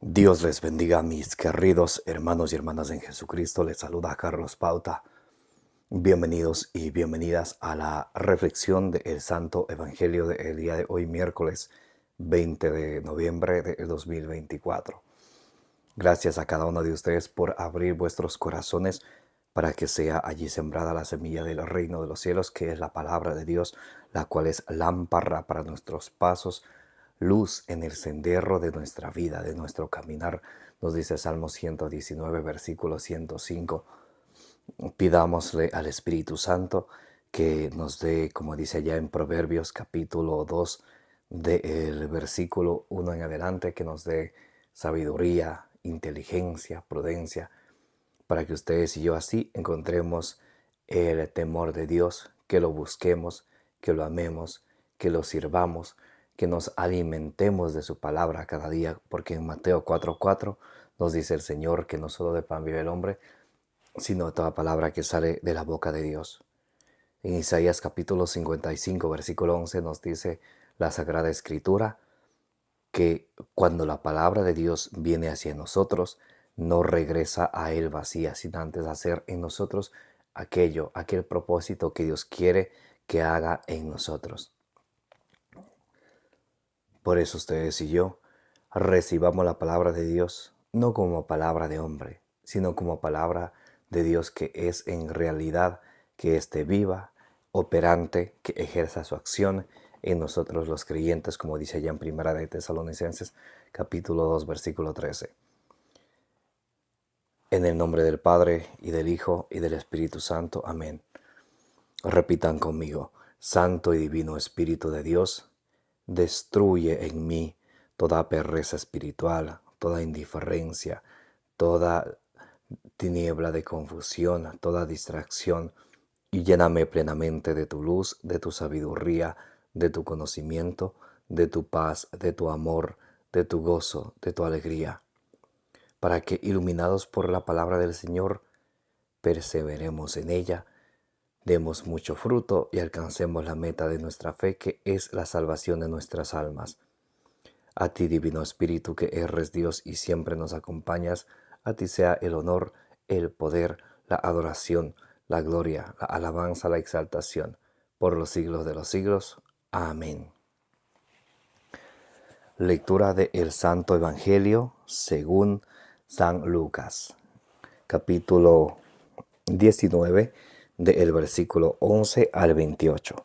Dios les bendiga, mis queridos hermanos y hermanas en Jesucristo. Les saluda Carlos Pauta. Bienvenidos y bienvenidas a la reflexión del Santo Evangelio del día de hoy, miércoles 20 de noviembre de 2024. Gracias a cada uno de ustedes por abrir vuestros corazones para que sea allí sembrada la semilla del reino de los cielos, que es la palabra de Dios, la cual es lámpara para nuestros pasos, luz en el sendero de nuestra vida, de nuestro caminar. Nos dice Salmo 119, versículo 105. Pidámosle al Espíritu Santo que nos dé, como dice allá en Proverbios capítulo 2, del versículo 1 en adelante, que nos dé sabiduría, inteligencia, prudencia, para que ustedes y yo así encontremos el temor de Dios, que lo busquemos, que lo amemos, que lo sirvamos, que nos alimentemos de su palabra cada día, porque en Mateo 4:4 nos dice el Señor que no solo de pan vive el hombre, sino de toda palabra que sale de la boca de Dios. En Isaías capítulo 55, versículo 11 nos dice la Sagrada Escritura que cuando la palabra de Dios viene hacia nosotros, no regresa a Él vacía, sino antes hacer en nosotros aquel propósito que Dios quiere que haga en nosotros. Por eso ustedes y yo recibamos la palabra de Dios no como palabra de hombre, sino como palabra de Dios que es en realidad, que esté viva, operante, que ejerza su acción en nosotros los creyentes, como dice allá en Primera de Tesalonicenses, capítulo 2, versículo 13. En el nombre del Padre, y del Hijo, y del Espíritu Santo. Amén. Repitan conmigo: Santo y Divino Espíritu de Dios, destruye en mí toda pereza espiritual, toda indiferencia, toda tiniebla de confusión, toda distracción, y lléname plenamente de tu luz, de tu sabiduría, de tu conocimiento, de tu paz, de tu amor, de tu gozo, de tu alegría, para que, iluminados por la palabra del Señor, perseveremos en ella, demos mucho fruto y alcancemos la meta de nuestra fe, que es la salvación de nuestras almas. A ti, Divino Espíritu, que eres Dios y siempre nos acompañas, a ti sea el honor, el poder, la adoración, la gloria, la alabanza, la exaltación, por los siglos de los siglos. Amén. Lectura del Santo Evangelio según San Lucas, capítulo 19, del versículo 11 al 28.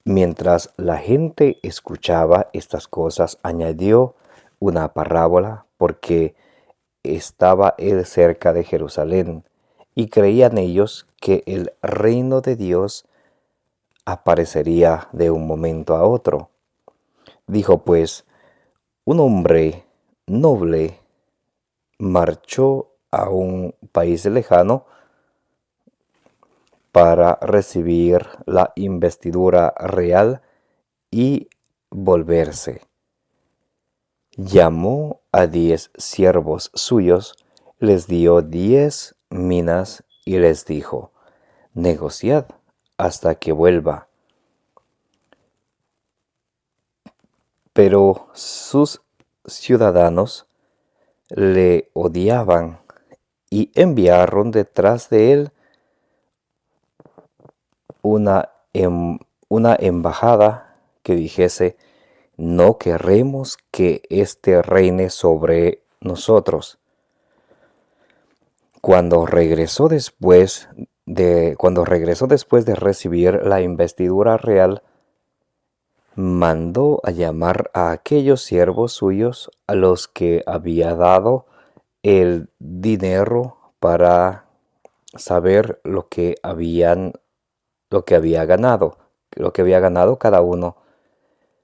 Mientras la gente escuchaba estas cosas, añadió una parábola, porque estaba él cerca de Jerusalén, y creían ellos que el reino de Dios aparecería de un momento a otro. Dijo pues: un hombre noble marchó a un país lejano para recibir la investidura real y volverse. Llamó a 10 siervos suyos, les dio 10 minas y les dijo: negociad hasta que vuelva. Pero sus ciudadanos le odiaban y enviaron detrás de él una embajada que dijese: no queremos que éste reine sobre nosotros. Cuando regresó después de recibir la investidura real, mandó a llamar a aquellos siervos suyos a los que había dado el dinero, para saber lo que había ganado cada uno.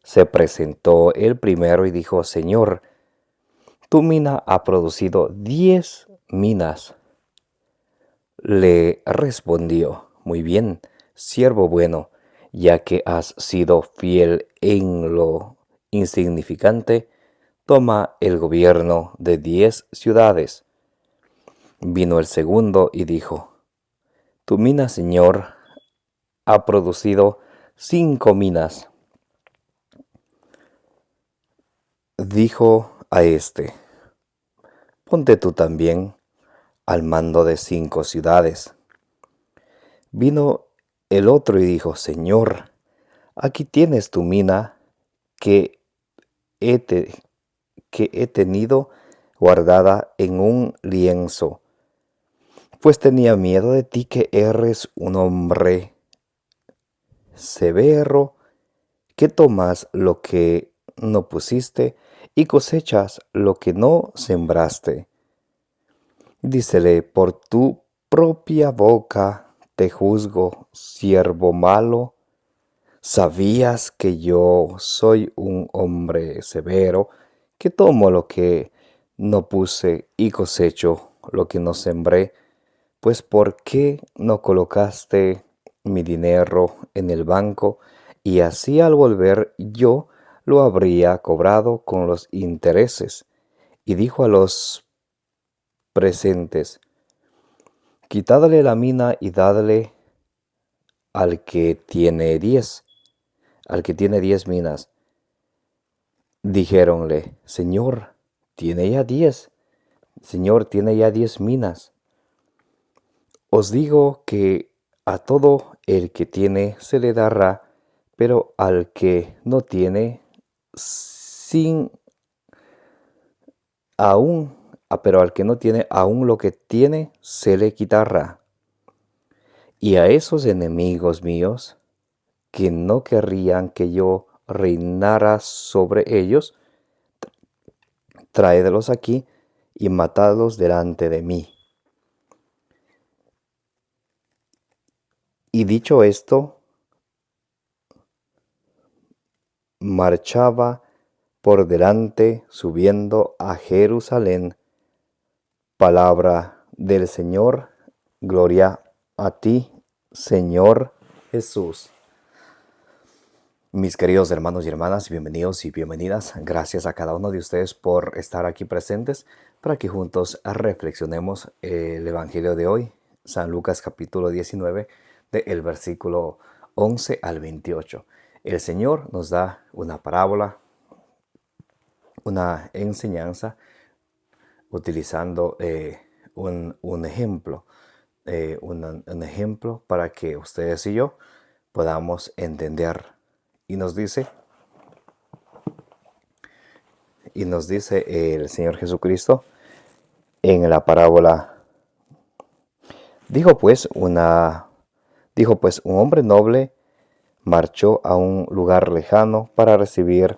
Se presentó el primero y dijo: Señor, tu mina ha producido 10 minas. Le respondió: muy bien, siervo bueno, ya que has sido fiel en lo insignificante, toma el gobierno de 10 ciudades. Vino el segundo y dijo: tu mina, Señor, ha producido 5 minas. Dijo a éste: ponte tú también al mando de 5 ciudades. Vino el otro y dijo, Señor, aquí tienes tu mina que he, que he tenido guardada en un lienzo, pues tenía miedo de ti, que eres un hombre severo, que tomas lo que no pusiste y cosechas lo que no sembraste. Dícele, por tu propia boca te juzgo, siervo malo. ¿Sabías que yo soy un hombre severo, que tomo lo que no puse y cosecho lo que no sembré? Pues ¿por qué no colocaste mi dinero en el banco, y así al volver yo lo habría cobrado con los intereses? Y dijo a los presentes, quitadle la mina y dadle al que tiene 10, al que tiene 10 minas. Dijéronle, Señor, tiene ya 10, Señor, tiene ya 10 minas. Os digo que a todo el que tiene se le dará, pero al que no tiene, sin aún, pero al que no tiene, aún lo que tiene se le quitará. Y a esos enemigos míos, que no querrían que yo reinara sobre ellos, traédlos aquí y matadlos delante de mí. Y dicho esto, marchaba por delante subiendo a Jerusalén. Palabra del Señor, gloria a ti, Señor Jesús. Mis queridos hermanos y hermanas, bienvenidos y bienvenidas. Gracias a cada uno de ustedes por estar aquí presentes para que juntos reflexionemos el Evangelio de hoy, San Lucas capítulo 19, del versículo 11 al 28. El Señor nos da una parábola, una enseñanza, utilizando un ejemplo, un ejemplo para que ustedes y yo podamos entender. Y nos dice el Señor Jesucristo en la parábola, dijo pues un hombre noble marchó a un lugar lejano para recibir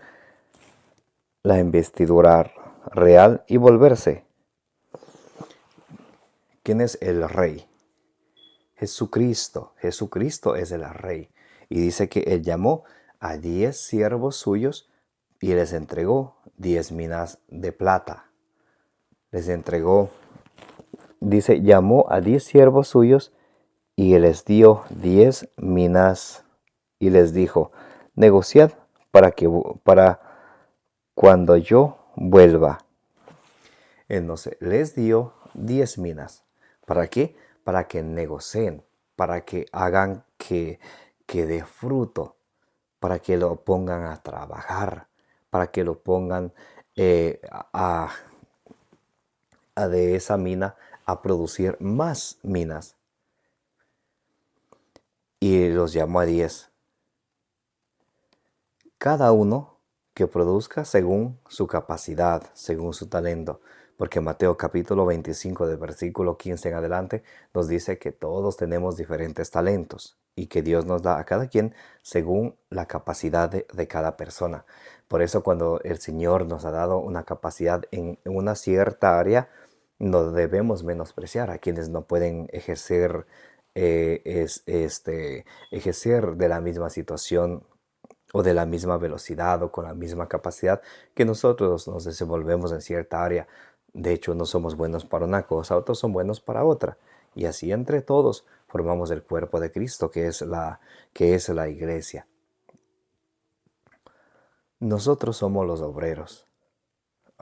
la investidura real y volverse. ¿Quién es el rey? Jesucristo. Jesucristo es el rey. Y dice que él llamó a 10 siervos suyos y les entregó 10 minas de plata. Les entregó, dice, llamó a 10 siervos suyos y les dio 10 minas y les dijo, negociad para cuando yo vuelva. Entonces les dio 10 minas. ¿Para qué? Para que negocien, para que hagan que dé fruto, para que lo pongan a trabajar, para que lo pongan a de esa mina a producir más minas. Y los llamó a 10. Cada uno que produzca según su capacidad, según su talento. Porque Mateo capítulo 25 del versículo 15 en adelante nos dice que todos tenemos diferentes talentos y que Dios nos da a cada quien según la capacidad de cada persona. Por eso cuando el Señor nos ha dado una capacidad en una cierta área, no debemos menospreciar a quienes no pueden ejercer, ejercer de la misma situación o de la misma velocidad o con la misma capacidad que nosotros nos desenvolvemos en cierta área. De hecho, no somos buenos para una cosa, otros son buenos para otra. Y así entre todos formamos el cuerpo de Cristo, que es la iglesia. Nosotros somos los obreros.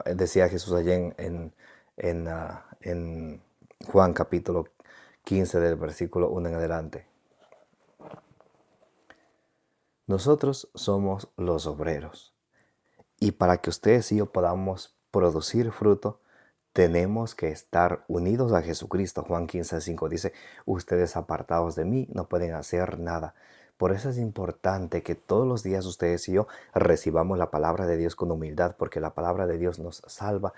Decía Jesús allí en Juan capítulo 15 del versículo 1 en adelante. Nosotros somos los obreros. Y para que ustedes y yo podamos producir fruto, tenemos que estar unidos a Jesucristo. Juan 15:5 dice, ustedes apartados de mí no pueden hacer nada. Por eso es importante que todos los días ustedes y yo recibamos la palabra de Dios con humildad, porque la palabra de Dios nos salva,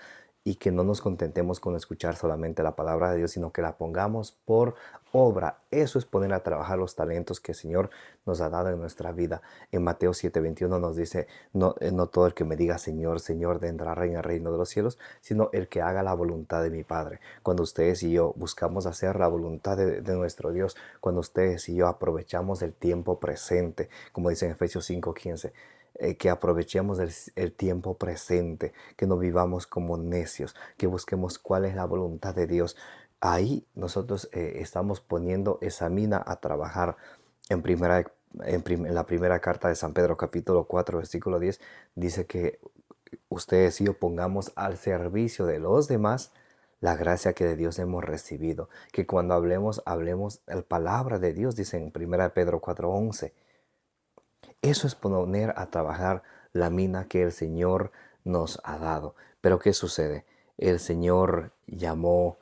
y que no nos contentemos con escuchar solamente la palabra de Dios, sino que la pongamos por obra. Eso es poner a trabajar los talentos que el Señor nos ha dado en nuestra vida. En Mateo 7:21 nos dice, no todo el que me diga Señor, Señor, entrará en el reino de los cielos, sino el que haga la voluntad de mi Padre. Cuando ustedes y yo buscamos hacer la voluntad de nuestro Dios, cuando ustedes y yo aprovechamos el tiempo presente, como dice en Efesios 5:15, que aprovechemos el tiempo presente, que no vivamos como necios, que busquemos cuál es la voluntad de Dios. Ahí nosotros estamos poniendo esa mina a trabajar. En la primera carta de San Pedro, capítulo 4, versículo 10, dice que ustedes y yo pongamos al servicio de los demás la gracia que de Dios hemos recibido. Que cuando hablemos la palabra de Dios, dice en 1 Pedro 4:11. Eso es poner a trabajar la mina que el Señor nos ha dado. Pero ¿qué sucede? El Señor llamó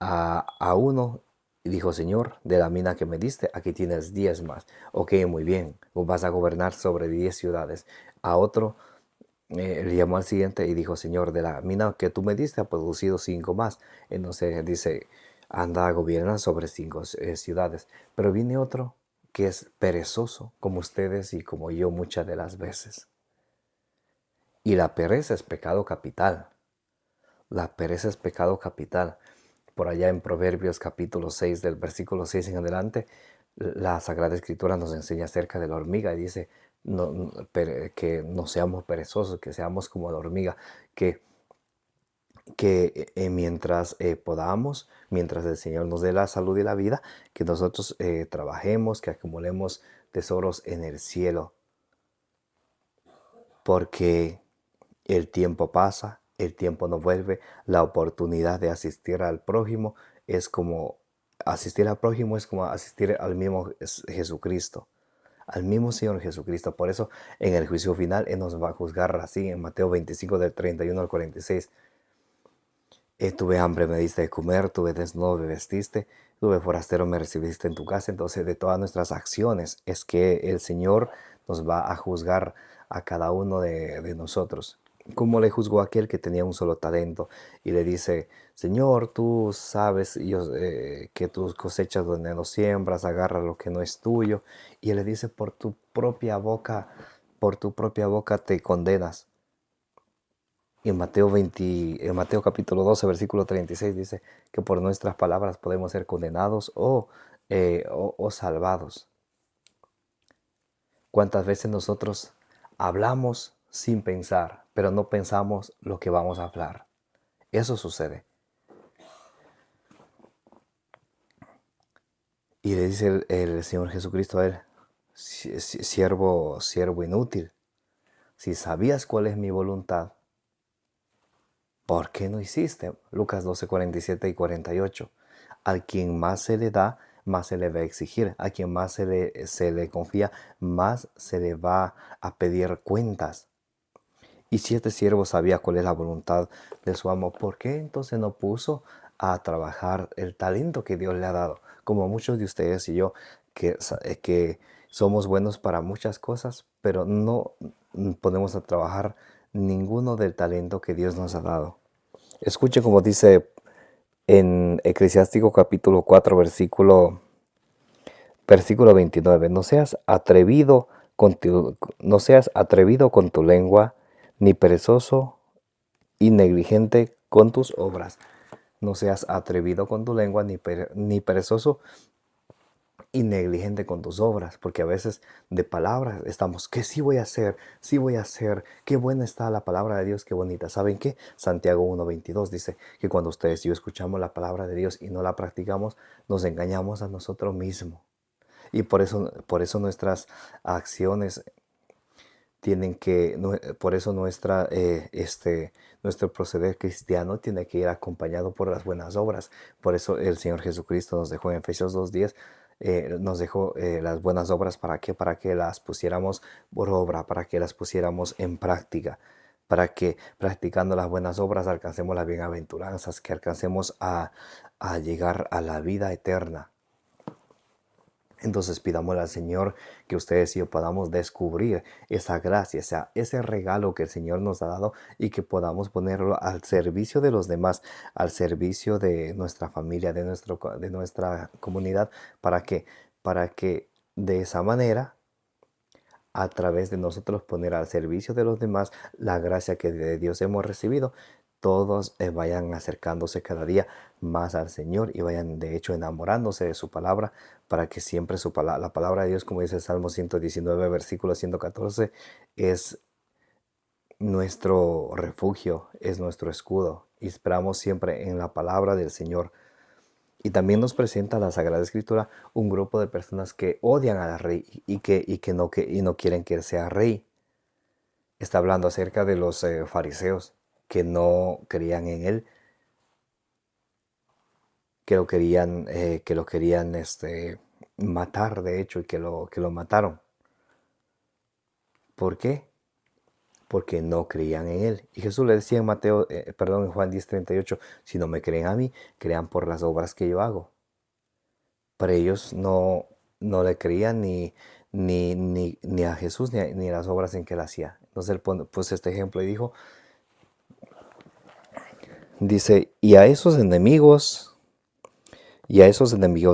a uno y dijo, Señor, de la mina que me diste, aquí tienes 10 más. Ok, muy bien, vos vas a gobernar sobre 10 ciudades. A otro le llamó al siguiente y dijo, Señor, de la mina que tú me diste, ha producido 5 más. Entonces dice, anda a gobernar sobre 5 ciudades. Pero viene otro que es perezoso, como ustedes y como yo muchas de las veces. Y la pereza es pecado capital. La pereza es pecado capital. Por allá en Proverbios capítulo 6, del versículo 6 en adelante, la Sagrada Escritura nos enseña acerca de la hormiga y dice que no seamos perezosos, que seamos como la hormiga, que mientras podamos, mientras el Señor nos dé la salud y la vida, que nosotros trabajemos, que acumulemos tesoros en el cielo, porque el tiempo pasa, el tiempo no vuelve, la oportunidad de asistir al prójimo es como asistir al prójimo es como asistir al mismo Jesucristo, al mismo Señor Jesucristo. Por eso en el juicio final Él nos va a juzgar así en Mateo 25 del 31 al 46. Tuve hambre, me diste de comer, tuve desnudo, me vestiste, tuve forastero, me recibiste en tu casa. Entonces, de todas nuestras acciones es que el Señor nos va a juzgar a cada uno de nosotros. Como le juzgó a aquel que tenía un solo talento y le dice, Señor, tú sabes que tus cosechas donde no siembras, agarra lo que no es tuyo. Y él le dice, por tu propia boca te condenas. Y en Mateo capítulo 12, versículo 36 dice que por nuestras palabras podemos ser condenados o salvados. ¿Cuántas veces nosotros hablamos sin pensar, pero no pensamos lo que vamos a hablar? Eso sucede. Y le dice el Señor Jesucristo a él, siervo inútil, si sabías cuál es mi voluntad, ¿por qué no hiciste? Lucas 12, 47 y 48. Al quien más se le da, más se le va a exigir. A quien más se le confía, más se le va a pedir cuentas. Y si este siervo sabía cuál es la voluntad de su amo, ¿por qué entonces no puso a trabajar el talento que Dios le ha dado? Como muchos de ustedes y yo, que somos buenos para muchas cosas, pero no ponemos a trabajar ninguno del talento que Dios nos ha dado. Escuche como dice en Eclesiástico capítulo 4, versículo 29. No seas atrevido con tu lengua, ni perezoso y negligente con tus obras. No seas atrevido con tu lengua, ni perezoso y negligente con tus obras, porque a veces de palabras estamos, que sí voy a hacer, qué buena está la palabra de Dios, qué bonita. ¿Saben qué? Santiago 1:22 dice que cuando ustedes y yo escuchamos la palabra de Dios y no la practicamos, nos engañamos a nosotros mismos. Y por eso nuestras acciones por eso nuestro proceder cristiano tiene que ir acompañado por las buenas obras. Por eso el Señor Jesucristo nos dejó en Efesios 2:10, nos dejó las buenas obras. ¿Para qué? Para que las pusiéramos por obra, para que las pusiéramos en práctica. para que practicando las buenas obras alcancemos las bienaventuranzas, que alcancemos a llegar a la vida eterna. Entonces pidámosle al Señor que ustedes y yo podamos descubrir esa gracia, ese regalo que el Señor nos ha dado y que podamos ponerlo al servicio de los demás, al servicio de nuestra familia, de nuestra comunidad, para que de esa manera, a través de nosotros poner al servicio de los demás la gracia que de Dios hemos recibido, todos vayan acercándose cada día más al Señor y vayan de hecho enamorándose de su palabra, para que siempre la palabra de Dios, como dice el Salmo 119, versículo 114, es nuestro refugio, es nuestro escudo, y esperamos siempre en la palabra del Señor. Y también nos presenta la Sagrada Escritura un grupo de personas que odian al rey y no quieren que él sea rey. Está hablando acerca de los fariseos que no creían en él, que lo querían matar, de hecho, y que lo mataron. ¿Por qué? Porque no creían en él. Y Jesús le decía en Juan 10:38, si no me creen a mí, crean por las obras que yo hago. Pero ellos no le creían ni a Jesús ni a las obras en que él hacía. Entonces él puso este ejemplo y dice, y a esos enemigos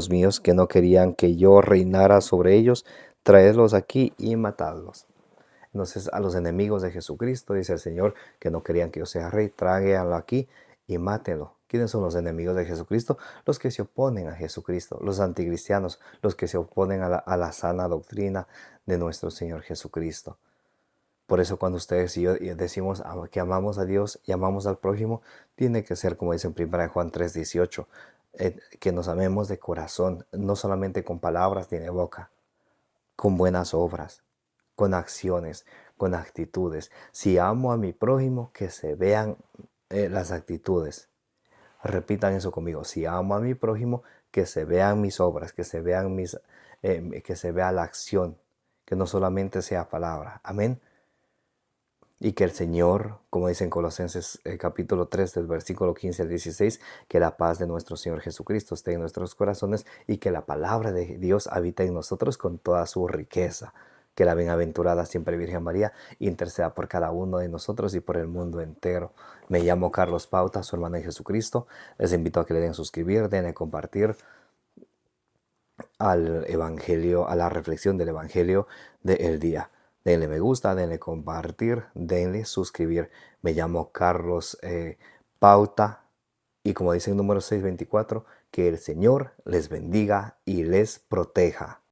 míos que no querían que yo reinara sobre ellos, traedlos aquí y matadlos. Entonces a los enemigos de Jesucristo, dice el Señor, que no querían que yo sea rey, tráiganlo aquí y mátenlo. ¿Quiénes son los enemigos de Jesucristo? Los que se oponen a Jesucristo, los anticristianos, los que se oponen a la sana doctrina de nuestro Señor Jesucristo. Por eso cuando ustedes y yo decimos que amamos a Dios y amamos al prójimo, tiene que ser como dice en 1 Juan 3:18, que nos amemos de corazón, no solamente con palabras ni de boca, con buenas obras, con acciones, con actitudes. Si amo a mi prójimo, que se vean las actitudes. Repitan eso conmigo. Si amo a mi prójimo, que se vean mis obras, que se vea la acción, que no solamente sea palabra. Amén. Y que el Señor, como dice en Colosenses capítulo 3 del versículo 15 al 16, que la paz de nuestro Señor Jesucristo esté en nuestros corazones y que la palabra de Dios habite en nosotros con toda su riqueza. Que la bienaventurada siempre Virgen María interceda por cada uno de nosotros y por el mundo entero. Me llamo Carlos Pauta, su hermano en Jesucristo. Les invito a que le den suscribir, denle compartir al Evangelio, a la reflexión del Evangelio del día. Denle me gusta, denle compartir, denle suscribir. Me llamo Carlos Pauta y como dice el número 624, que el Señor les bendiga y les proteja.